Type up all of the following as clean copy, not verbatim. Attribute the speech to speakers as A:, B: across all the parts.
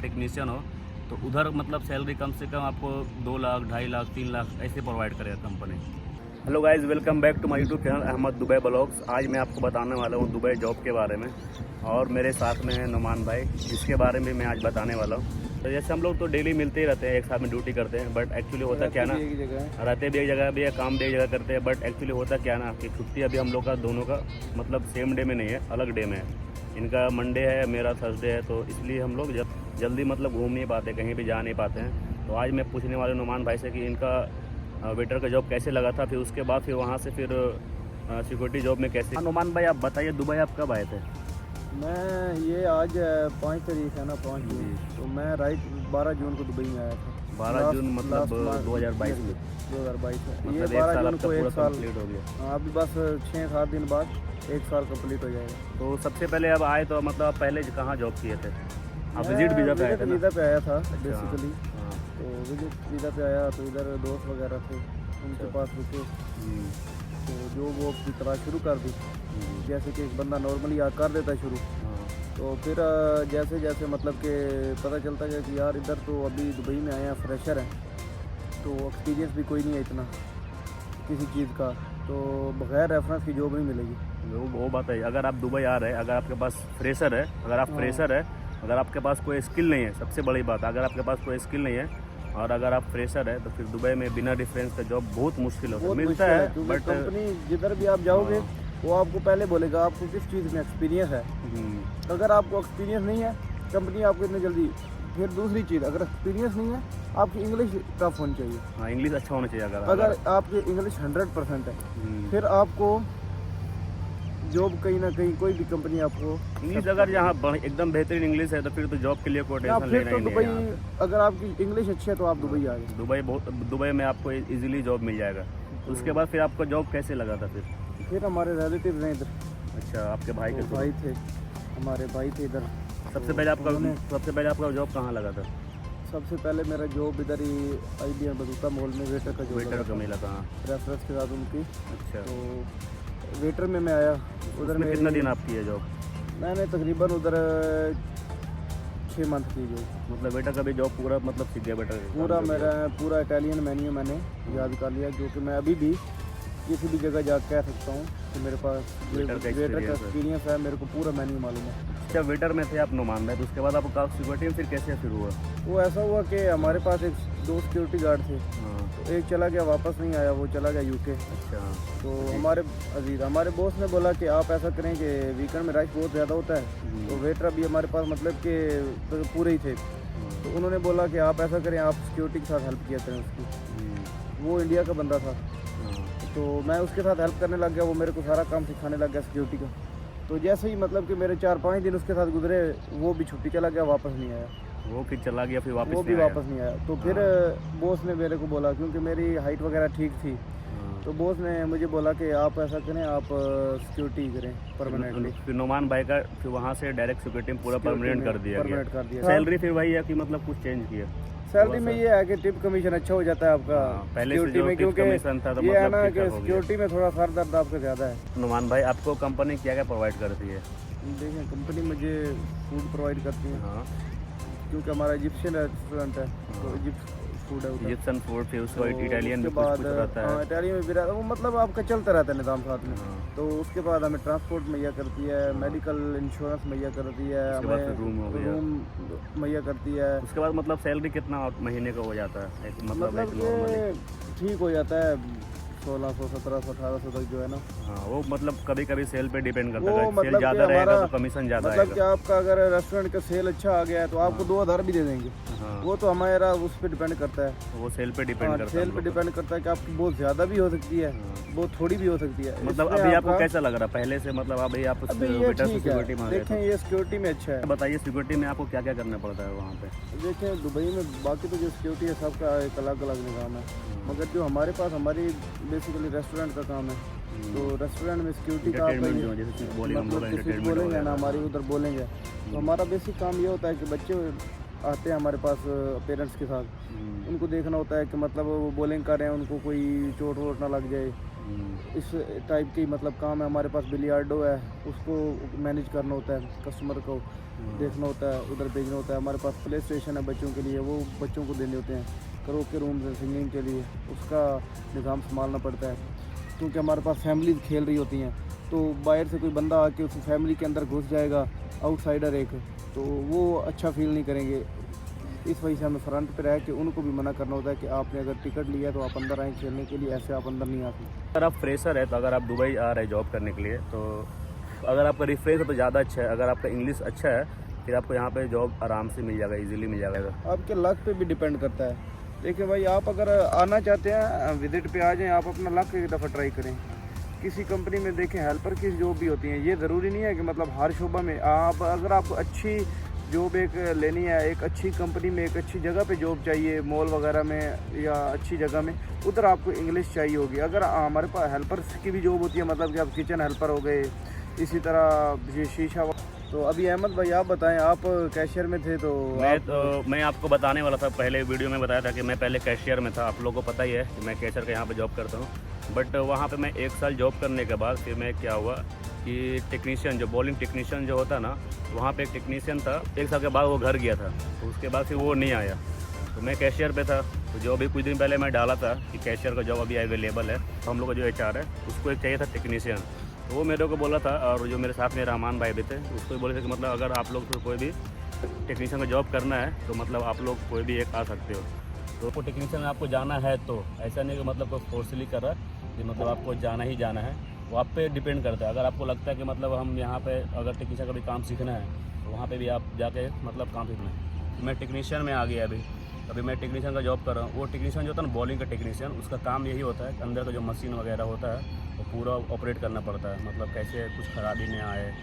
A: Technician हो तो उधर मतलब सैलरी कम से कम आपको 2 लाख, 2.5 लाख, 3 लाख ऐसे प्रोवाइड करेगा company. Hello guys, welcome back to my YouTube channel Ahmed Dubai blogs. आज मैं आपको बताने वाला हूँ दुबई जॉब के बारे में, और मेरे साथ में है नुमान भाई, जिसके बारे में मैं आज बताने वाला हूँ। तो जैसे हम लोग तो डेली मिलते ही रहते हैं, एक साथ में ड्यूटी करते हैं, बट एक्चुअली होता क्या ना, रहते भी एक जगह भी है, काम भी एक जगह करते हैं, बट एक्चुअली होता क्या ना कि छुट्टी अभी हम लोग का दोनों का मतलब सेम डे में नहीं है, अलग डे में है। इनका मंडे है, मेरा थर्सडे है, तो इसलिए हम लोग जल्दी मतलब घूम नहीं पाते, कहीं भी जा नहीं पाते हैं। तो आज मैं पूछने वाले नुमान भाई से कि इनका वेटर का जॉब कैसे लगा था, फिर उसके बाद फिर वहाँ से फिर सिक्योरिटी जॉब में कैसे। नुमान भाई, आप बताइए दुबई आप कब आए थे?
B: मैं ये आज 5 तारीख है ना, 5 जून, तो मैं 12 जून को दुबई में आया था।
A: 12 जून मतलब 2022 में।
B: 2022 में ये
A: मतलब
B: 12 जून को 1 साल
A: कंप्लीट हो गया।
B: हाँ, अभी बस 6-7 दिन बाद 1 साल कंप्लीट हो जाएगा।
A: तो सबसे पहले अब आए तो मतलब आप पहले कहाँ जॉब किए थे? आप विजिट वीज़ा पे आए थे ना?
B: वीज़ा पे आया था
A: अच्छा,
B: बेसिकली।
A: हाँ।
B: तो विजिट वीज़ा पे आया तो इधर दोस्त वगैरह थे, उनके पास रुके, तो जो वो अपनी तरह शुरू कर दी, जैसे कि एक बंदा नॉर्मली कर देता है शुरू। तो फिर जैसे जैसे मतलब कि पता चलता है कि यार इधर तो अभी दुबई में आए हैं, फ्रेशर हैं, तो एक्सपीरियंस भी कोई नहीं है इतना किसी चीज़ का, तो बगैर रेफरेंस की जॉब नहीं मिलेगी।
A: वो बात है, अगर आप दुबई आ रहे हैं, अगर आपके पास फ्रेशर है, अगर आप फ्रेशर है, अगर आपके पास कोई स्किल नहीं है, सबसे बड़ी बात, अगर आपके पास कोई स्किल नहीं है और अगर आप फ्रेशर है, तो फिर दुबई में बिना डिफरेंस का जॉब बहुत मुश्किल होता है। मिलता है बट
B: कंपनी जिधर भी आप जाओगे वो आपको पहले बोलेगा आपको किस चीज़ में एक्सपीरियंस है। अगर आपको एक्सपीरियंस नहीं है, कंपनी आपको इतनी जल्दी। फिर दूसरी चीज़, अगर एक्सपीरियंस नहीं है, आपकी इंग्लिश टफ होनी चाहिए।
A: हाँ, इंग्लिश अच्छा होना चाहिए।
B: अगर आपकी इंग्लिश 100% है, फिर आपको जॉब कहीं ना कहीं कोई भी कंपनी आपको
A: इंग्लिश अगर यहाँ एकदम बेहतरीन इंग्लिश है तो फिर तो जॉब के लिए कोई टेंशन लेना ही नहीं है।
B: अगर आपकी इंग्लिश अच्छी है तो आप दुबई आ गए।
A: दुबई में आपको इजीली जॉब मिल जाएगा। उसके बाद फिर आपको जॉब कैसे लगा था?
B: फिर हमारे रिलेटिव हैं इधर।
A: अच्छा, आपके भाई के
B: भाई थे, हमारे भाई थे इधर।
A: सबसे पहले आपका जॉब कहाँ लगा था?
B: सबसे पहले मेरा जॉब इधर ही IBM बदूता मॉल में वेटर का जॉब
A: मिला था।
B: रेफरेंस के साथ उनकी।
A: अच्छा,
B: तो वेटर में मैं आया उधर में।
A: कितना दिन आप किए जॉब?
B: मैंने तकरीबन उधर 6 मंथ की जॉब।
A: मतलब वेटर का भी जॉब पूरा मतलब सीख गया? वेटर
B: पूरा मेरा पूरा इटालियन मेन्यू मैंने याद कर लिया, जो कि मैं अभी भी किसी भी जगह जा कह सकता हूँ कि मेरे पास वेटर का एक्सपीरियंस है, मेरे को पूरा मेन्यू मालूम है।
A: जब वेटर में थे आप नुमान भाई, तो उसके बाद आपका सिक्योरिटी में फिर कैसे शुरू हुआ?
B: वो ऐसा हुआ कि हमारे पास दो सिक्योरिटी गार्ड थे। तो एक चला गया, वापस नहीं आया, वो चला गया UK।
A: अच्छा।
B: तो हमारे बॉस ने बोला कि आप ऐसा करें कि वीकेंड में रश बहुत ज़्यादा होता है, तो वेटर अभी हमारे पास मतलब कि तो पूरे ही थे। तो उन्होंने बोला कि आप ऐसा करें, आप सिक्योरिटी के साथ हेल्प किया करें उसकी। वो इंडिया का बंदा था, तो मैं उसके साथ हेल्प करने लग गया। वो मेरे को सारा काम सिखाने लग गया सिक्योरिटी का। तो जैसे ही मतलब कि मेरे 4-5 दिन उसके साथ गुजरे, वो भी छुट्टी चला गया, वापस नहीं आया।
A: वो फिर चला गया, फिर वापस
B: वो भी वापस नहीं आया। तो फिर बॉस ने मेरे को बोला, क्योंकि मेरी हाइट वगैरह ठीक थी, तो बॉस ने मुझे बोला कि आप ऐसा करें, आप सिक्योरिटी करें परमानेंटली।
A: फिर नुमान भाई का फिर वहाँ से डायरेक्ट सिक्योरिटी में पूरा परमानेंट कर दिया।
B: सैलरी
A: फिर वही है कि मतलब कुछ चेंज किया?
B: सैलरी में ये है कि टिप कमीशन अच्छा हो जाता है आपका
A: पहले से
B: में, क्योंकि
A: तो
B: ये है ना कि सिक्योरिटी में थोड़ा सर दर्द आपका ज़्यादा है।
A: नुमान भाई, आपको कंपनी क्या क्या प्रोवाइड करती है?
B: देखिए, कंपनी मुझे फूड प्रोवाइड करती है।
A: हाँ,
B: क्योंकि हमारा इजिप्शियन रेस्टोरेंट है, तो फूड है,
A: इजिप्शियन फूड, फिर उसके बाद इटालियन भी
B: कुछ
A: रहता है।
B: इटालियन में भी रहता है, वो मतलब आपका चलता रहता है निज़ाम साथ में। तो उसके बाद हमें ट्रांसपोर्ट मुहैया करती है, मेडिकल इंश्योरेंस मुहैया करती है, हमें रूम मुहैया करती है।
A: उसके बाद मतलब सैलरी कितना महीने का हो जाता है?
B: मतलब ये ठीक हो जाता है 1600, 1700, 1800 तक जो है ना।
A: हाँ, वो मतलब कभी कभी सेल पे डिपेंड करता है।
B: मतलब
A: सेल ज़्यादा रहेगा तो कमीशन ज़्यादा
B: मतलब कि आपका अगर रेस्टोरेंट का सेल अच्छा आ गया है तो आपको 2000 भी दे देंगे। वो तो हमारा उस पर डिपेंड करता है,
A: वो सेल पे डिपेंड करता है।
B: सेल पे डिपेंड करता है कि आपकी बहुत ज़्यादा भी हो सकती है, बहुत थोड़ी भी हो सकती है।
A: मतलब अभी आपको कैसा लग रहा है पहले से? मतलब अभी आप सिक्योरिटी में
B: देखें, ये सिक्योरिटी में अच्छा है।
A: बताइए, सिक्योरिटी में आपको क्या क्या करना पड़ता है वहाँ पे?
B: देखें, दुबई में बाकी तो जो सिक्योरिटी है सबका एक अलग अलग निज़ाम है, मगर जो हमारे पास हमारी बेसिकली रेस्टोरेंट का काम है, तो रेस्टोरेंट में सिक्योरिटी का बोलेंगे ना, हमारी उधर बोलेंगे। तो हमारा बेसिक काम ये होता है कि बच्चे आते हैं हमारे पास पेरेंट्स के साथ, उनको देखना होता है कि मतलब वो बोलिंग कर रहे हैं, उनको कोई चोट वोट ना लग जाए, इस टाइप की मतलब काम है। हमारे पास बिलियार्डो है, उसको मैनेज करना होता है, कस्टमर को देखना होता है, उधर भेजना होता है। हमारे पास प्ले स्टेशन है बच्चों के लिए, वो बच्चों को देने होते हैं। करोके रूम्स है सिंगिंग के लिए, उसका निज़ाम संभालना पड़ता है, क्योंकि हमारे पास फैमिली खेल रही होती हैं। तो बाहर से कोई बंदा आके उस फैमिली के अंदर घुस जाएगा, आउटसाइडर एक, तो वो अच्छा फील नहीं करेंगे। इस वजह से हमें फ्रंट पे रह के उनको भी मना करना होता है कि आपने अगर टिकट लिया तो आप अंदर आए खेलने के लिए, ऐसे आप अंदर नहीं आ सकते।
A: अगर आप फ्रेशर है तो अगर आप दुबई आ रहे हैं जॉब करने के लिए, तो अगर आपका रिफ्रेश है तो ज़्यादा अच्छा है। अगर आपका इंग्लिश अच्छा है फिर आपको यहाँ पे जॉब आराम से मिल जाएगा, इजीली मिल जाएगा।
B: आपके लक पे भी डिपेंड करता है। देखिए भाई, आप अगर आना चाहते हैं विजिट पे आ जाएं, आप अपना लक एक दफ़ा ट्राई करें। किसी कंपनी में देखें हेल्पर की जॉब भी होती है। ये ज़रूरी नहीं है कि मतलब हर शोबा में आप, अगर आपको अच्छी जॉब एक लेनी है, एक अच्छी कंपनी में, एक अच्छी जगह पे जॉब चाहिए, मॉल वगैरह में या अच्छी जगह में, उधर आपको इंग्लिश चाहिए होगी। अगर हमारे पास हेल्पर्स की भी जॉब होती है, मतलब कि आप किचन हेल्पर हो गए, इसी तरह ये शीशा। तो अभी अहमद भाई आप बताएं, आप कैशियर में थे तो
A: मैं आपको बताने वाला था, पहले वीडियो में बताया था कि मैं पहले कैशियर में था। आप लोगों को पता ही है कि मैं कैशियर का यहाँ पे जॉब करता हूँ। बट वहाँ पे मैं 1 साल जॉब करने के बाद फिर मैं क्या हुआ कि टेक्नीशियन, जो बॉलिंग टेक्नीशियन जो होता है ना, वहाँ पे एक टेक्नीशियन था। 1 साल के बाद वो घर गया था, तो उसके बाद फिर वो नहीं आया, तो मैं कैशियर पे था। तो जो अभी कुछ दिन पहले मैं डाला था कि कैशियर का जॉब अभी अवेलेबल है, तो हम लोग का जो HR है उसको एक चाहिए था टेक्नीशियन। तो वो मेरे को बोला था, और जो मेरे साथ में रहमान भाई भी थे, उसको भी बोले थे कि मतलब अगर आप लोग को कोई भी टेक्नीशियन का जॉब करना है तो मतलब आप लोग कोई भी एक आ सकते हो। तो वो टेक्नीशियन में आपको जाना है, तो ऐसा नहीं कि मतलब कोई फोर्सली कर रहा है कि मतलब आपको जाना ही जाना है। वो आप पे डिपेंड करता है। अगर आपको लगता है कि मतलब हम यहाँ पे अगर टेक्नीशियन का भी काम सीखना है तो वहाँ पे भी आप जाके मतलब काम सीखना है। मैं टेक्नीशियन में आ गया अभी मैं टेक्नीशियन का जॉब कर रहा हूँ। वो टेक्नीशियन जो होता है ना, बॉलिंग का टेक्नीशियन, उसका काम यही होता है कि अंदर का जो मशीन वगैरह होता है वो पूरा ऑपरेट करना पड़ता है। मतलब कैसे कुछ खराबी नहीं आए,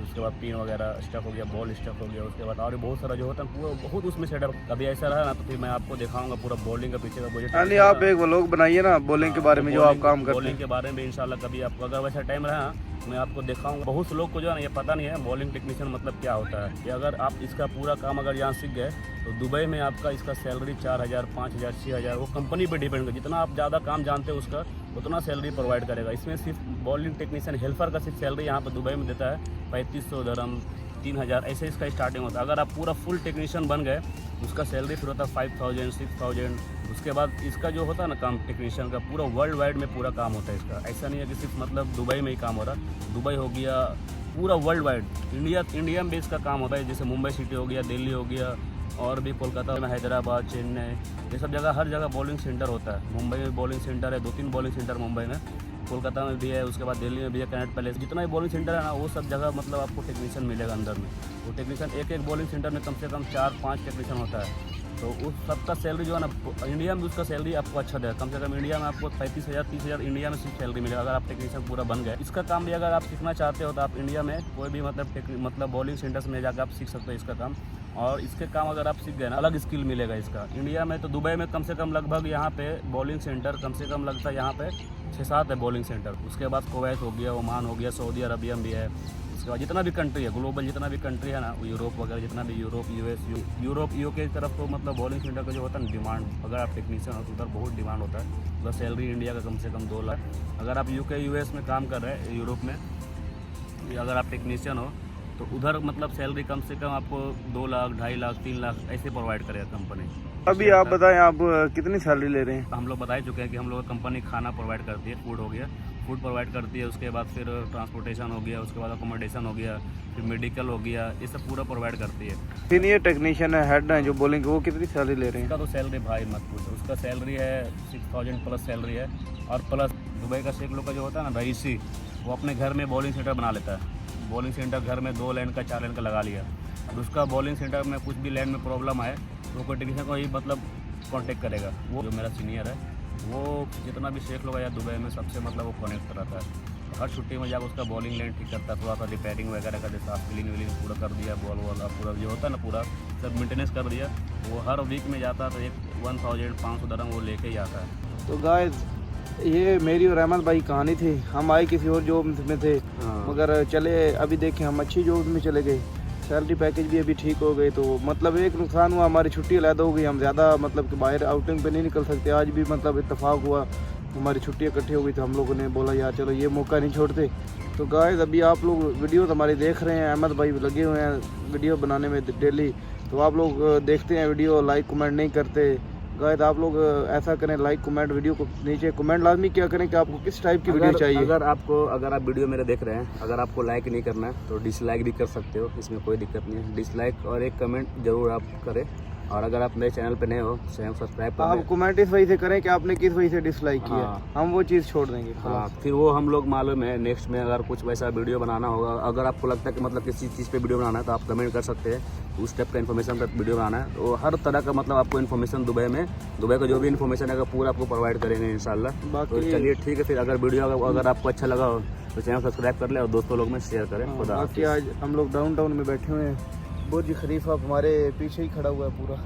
A: उसके बाद पिन वगैरह स्टफ हो गया, बॉल स्टफ हो गया, उसके बाद और बहुत सारा जो होता है पूरा बहुत उसमें सेटअप। कभी ऐसा रहा ना तो फिर मैं आपको दिखाऊंगा पूरा बॉलिंग का पीछे का बजट।
B: यानी आप एक व्लॉग बनाइए ना बॉलिंग के बारे में, जो आप काम करते हैं।
A: बॉलिंग के बारे में इंशाल्लाह कभी आपको अगर वैसा टाइम रहा मैं आपको दिखाऊंगा। बहुत से लोग को जो है ना ये पता नहीं है बॉलिंग टेक्नीशियन मतलब क्या होता है। कि अगर आप इसका पूरा काम अगर यहाँ सीख गए तो दुबई में आपका इसका सैलरी 4,000, 5,000, 6,000 वो कंपनी पे डिपेंड कर। जितना आप ज़्यादा काम जानते हो उसका उतना सैलरी प्रोवाइड करेगा। इसमें सिर्फ बॉलिंग टेक्नीशियन हेल्पर का सिर्फ सैलरी यहाँ पर दुबई में देता है 3,500 दिरहम, 3,000 ऐसे इसका स्टार्टिंग होता है। अगर आप पूरा फुल टेक्नीशियन बन गए उसका सैलरी फिर होता है 5,000, 6,000। उसके बाद इसका जो होता है ना काम टेक्नीशियन का, पूरा वर्ल्ड वाइड में पूरा काम होता है इसका। ऐसा नहीं है कि सिर्फ मतलब दुबई में ही काम हो रहा। दुबई हो गया, पूरा वर्ल्ड वाइड इंडिया में इसका काम होता है। जैसे मुंबई सिटी हो गया, दिल्ली हो गया, और भी कोलकाता में, हैदराबाद, चेन्नई, ये सब जगह हर जगह बॉलिंग सेंटर होता है। मुंबई में बॉलिंग सेंटर है, 2-3 बॉलिंग सेंटर मुंबई में, कोलकाता में भी है, उसके बाद दिल्ली में भी है, कैनेट पैलेस, जितना भी बॉलिंग सेंटर है ना वो सब जगह मतलब आपको टेक्नीशियन मिलेगा अंदर में। वो टेक्नीशियन एक बॉलिंग सेंटर में कम से कम 4-5 टेक्नीशियन होता है। तो उस सबका सैलरी जो है ना, इंडिया में उसका सैलरी आपको अच्छा देगा। कम से कम इंडिया में आपको 35,000, 30,000 इंडिया में सिर्फ सैलरी मिलेगा अगर आप टेक्नीशियन पूरा बन गए। इसका काम भी अगर आप सीखना चाहते हो तो आप इंडिया में कोई भी मतलब बॉलिंग सेंटर्स में जाकर आप सीख सकते हो इसका काम। और इसके काम अगर आप सीख गए ना, अलग स्किल मिलेगा इसका। इंडिया में तो दुबई में कम से कम लगभग यहाँ पे बॉलिंग सेंटर कम से कम लगता है यहाँ पे 6-7 है बॉलिंग सेंटर। उसके बाद कुवैत हो गया, ओमान हो गया, सऊदी अरबिया भी है। उसके बाद जितना भी कंट्री है ग्लोबल, जितना भी कंट्री है ना, यूरोप वगैरह जितना भी, यूरोप, यूएस, यूके की तरफ तो मतलब बॉलिंग सेंटर का जो होता है ना डिमांड, अगर आप टेक्नीशियन हो तो उधर बहुत डिमांड होता है। उधर सैलरी इंडिया का कम से कम 2 लाख। अगर आप यूके, यूएस में काम कर रहे हैं, यूरोप में, अगर आप टेक्नीशियन हो तो उधर मतलब सैलरी कम से कम आपको 2 लाख, 2.5 लाख, 3 लाख ऐसे प्रोवाइड करेगा कंपनी।
B: अभी आप बताएं, आप कितनी सैलरी ले रहे हैं?
A: हम लोग बता चुके हैं कि हम लोग कंपनी खाना प्रोवाइड करती है, फूड हो गया, फूड प्रोवाइड करती है। उसके बाद फिर ट्रांसपोर्टेशन हो गया, उसके बाद अकोमोडेशन हो गया, फिर मेडिकल हो गया, ये सब पूरा प्रोवाइड करती है।
B: सीनियर टेक्नीशियन है, हेड है जो बॉलिंग, वो कितनी सैलरी ले रहे हैं?
A: उसका तो सैलरी भाई मत पूछो, उसका सैलरी है 6,000 प्लस सैलरी है। और प्लस दुबई का शेख लोग का जो होता है ना रईसी, वो अपने घर में बॉलिंग सेंटर बना लेता है। बॉलिंग सेंटर घर में 2 लाइन का, 4 लाइन का लगा लिया। और उसका बॉलिंग सेंटर में कुछ भी लाइन में प्रॉब्लम आए तो कोई टेक्नीशियन को ही मतलब कांटेक्ट करेगा। वो जो मेरा सीनियर है वो जितना भी शेख लोग या दुबई में सबसे मतलब वो कनेक्ट रहता है। हर छुट्टी में जाकर उसका बॉलिंग लाइन ठीक करता है, थोड़ा सा रिपेयरिंग वगैरह का, जैसा क्लीन व्लीन पूरा कर दिया, बॉल वाला पूरा जो होता है ना पूरा सब मेंटेनेंस कर दिया। वो हर वीक में जाता है तो 1,500 दिरहम वो लेके ही आता है।
B: तो गाइस, ये मेरी और अहमद भाई कहानी थी। हम आए किसी और जॉब में थे, मगर चले अभी देखें हम अच्छी जॉब में चले गए, सैलरी पैकेज भी अभी ठीक हो गए। तो मतलब एक नुकसान हुआ, हमारी छुट्टी अलग हो गई, हम ज़्यादा मतलब कि बाहर आउटिंग पे नहीं निकल सकते। आज भी मतलब इत्तेफाक हुआ हमारी छुट्टियाँ इकट्ठी हो गई तो हम लोगों ने बोला यार चलो ये मौका नहीं छोड़ते। तो गाइस अभी आप लोग वीडियो हमारी देख रहे हैं, अहमद भाई लगे हुए हैं वीडियो बनाने में डेली। तो आप लोग देखते हैं वीडियो, लाइक कमेंट नहीं करते। गाइस आप लोग ऐसा करें, लाइक कमेंट, वीडियो को नीचे कमेंट लाजमी क्या करें कि आपको किस टाइप की वीडियो चाहिए।
A: अगर आप वीडियो मेरे देख रहे हैं, अगर आपको लाइक नहीं करना है तो डिसलाइक भी कर सकते हो, इसमें कोई दिक्कत नहीं है। डिसलाइक और एक कमेंट जरूर आप करें। और अगर आप मेरे चैनल पे नए हो, चैनल सब्सक्राइब कर
B: आप कमेंट इस वजह से करें कि आपने किस वजह से डिसलाइक किया।
A: हाँ।
B: हम वो चीज़ छोड़ देंगे।
A: हाँ, फिर वो हम लोग मालूम है नेक्स्ट में अगर कुछ वैसा वीडियो बनाना होगा, अगर आपको लगता है कि मतलब किसी चीज़ पे वीडियो बनाना है तो आप कमेंट कर सकते हैं। उस टाइप का इन्फॉर्मेशन पर वीडियो बनाना है तो हर तरह का मतलब आपको इन्फॉर्मेशन दुबई का जो भी इन्फॉर्मेशन है पूरा आपको प्रोवाइड करेंगे इंशाल्लाह। तो चलिए ठीक है, फिर अगर वीडियो अगर आपको अच्छा लगा हो तो चैनल सब्सक्राइब कर ले और दोस्तों लोग में शेयर करें। खुदा हाफिज़।
B: बाकी आज हम लोग डाउनटाउन में बैठे हुए हैं, बुर्ज खलीफा हमारे पीछे ही खड़ा हुआ है पूरा।